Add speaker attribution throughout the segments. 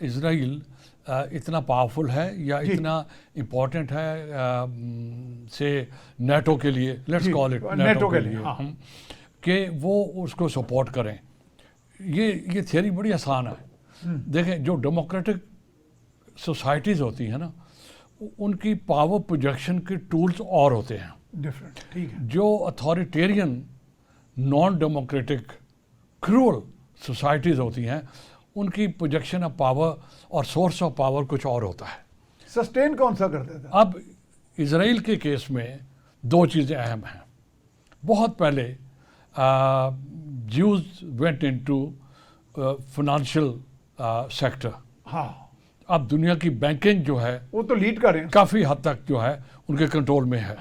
Speaker 1: Israel इतना powerful है या इतना इम्पोर्टेंट है से नेटो के लिए, लेट्स कॉल इट नेटो के लिए, कि वो उसको सपोर्ट करें। ये थियरी बड़ी आसान है। देखें, जो डेमोक्रेटिक सोसाइटीज़ होती हैं ना, उनकी पावर प्रोजेक्शन के टूल्स और होते हैं
Speaker 2: डिफरेंट, ठीक है।
Speaker 1: जो authoritarian non democratic cruel societies होती हैं, उनकी प्रोजेक्शन ऑफ पावर और सोर्स ऑफ पावर कुछ और होता है।
Speaker 2: सस्टेन कौन सा करते थे?
Speaker 1: अब इज़राइल के केस में दो चीज़ें अहम हैं। बहुत पहले Jews went into financial sector.
Speaker 2: हाँ,
Speaker 1: अब दुनिया की बैंकिंग जो है
Speaker 2: वो तो लीड कर रहे हैं
Speaker 1: काफ़ी हद तक जो है उनके कंट्रोल में है,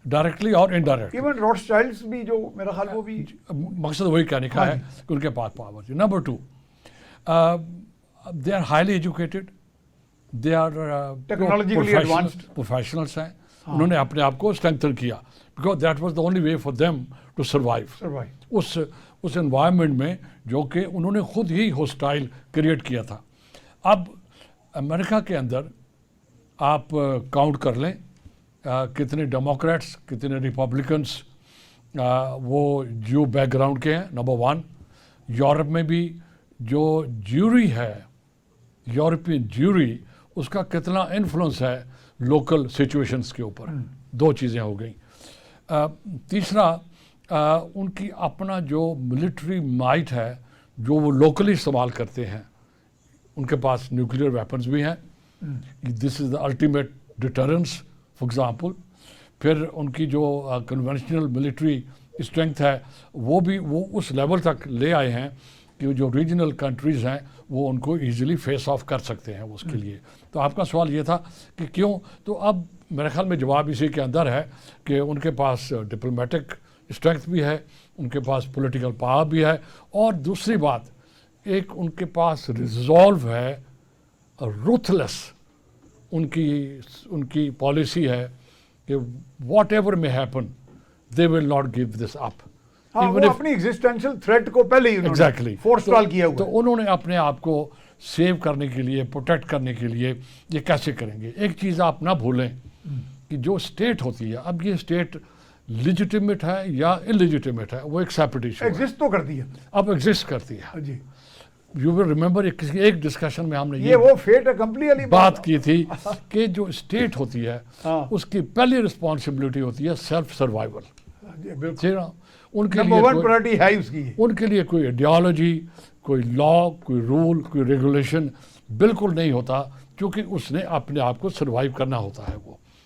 Speaker 1: डायरेक्टली और इनडायरेक्ट।
Speaker 2: इवन रॉथस्चाइल्ड्स भी, जो मेरा ख्याल वो भी
Speaker 1: मकसद वही कहने का है कि उनके पास पावर है। Number two, they are highly educated, they are
Speaker 2: technologically advanced
Speaker 1: professionals हैं। उन्होंने अपने आप को स्ट्रेंथन किया because that was the only way for them to survive उस एनवायरनमेंट में जो कि उन्होंने खुद ही हॉस्टाइल क्रिएट किया था। अब अमेरिका के अंदर आप काउंट कर लें कितने डेमोक्रेट्स, कितने रिपब्लिकन्स वो ज्यू बैकग्राउंड के हैं, नंबर वन। यूरोप में भी जो ज्यूरी है, यूरोपियन ज्यूरी, उसका कितना इन्फ्लुएंस है लोकल सिचुएशंस के ऊपर। दो चीज़ें हो गई। तीसरा, उनकी अपना जो मिलिट्री माइट है जो वो लोकली इस्तेमाल करते हैं, उनके पास न्यूक्लियर वेपन्स भी हैं। This is the ultimate deterrence for example. फिर उनकी जो कन्वेंशनल मिलिट्री स्ट्रेंथ है वो उस लेवल तक ले आए हैं कि जो रीजनल कंट्रीज़ हैं वो उनको इजीली फेस ऑफ कर सकते हैं उसके लिए। तो आपका सवाल ये था कि क्यों, तो अब मेरे ख्याल में जवाब इसी के अंदर है कि उनके पास डिप्लोमेटिक स्ट्रेंथ भी है, उनके पास पॉलिटिकल पावर भी है, और दूसरी बात, एक उनके पास रिजॉल्व है, रूथलेस उनकी पॉलिसी है कि वॉट एवर में happen they will not give this up.
Speaker 2: हाँ, वो अपनी एग्जिस्टेंशियल थ्रेट को पहले ही
Speaker 1: एग्जैक्टली
Speaker 2: फोर्सफुल किया हुआ।
Speaker 1: तो उन्होंने अपने आप को सेव करने के लिए, प्रोटेक्ट करने के लिए ये कैसे करेंगे। एक चीज़ आप ना भूलें कि जो स्टेट होती है, अब ये स्टेट लिजिटिमेट है या इलिजिटिमेट है, वो एक सेपरेट इशू है।
Speaker 2: एग्जिस्ट तो करती है,
Speaker 1: अब एग्जिस्ट करती है
Speaker 2: जी।
Speaker 1: यू विल रिमेंबर एक डिस्कशन में हमने
Speaker 2: ये वो फेट अकम्पली वाली
Speaker 1: बात की थी कि जो स्टेट होती है उसकी पहली रिस्पॉन्सिबिलिटी होती है सेल्फ सर्वाइवल। उनके लिए
Speaker 2: प्रायोरिटी है उसकी।
Speaker 1: उनके लिए कोई आइडियोलॉजी, कोई लॉ, कोई रूल, कोई रेगुलेशन बिल्कुल नहीं होता, क्योंकि उसने अपने आप को सर्वाइव करना होता है वो।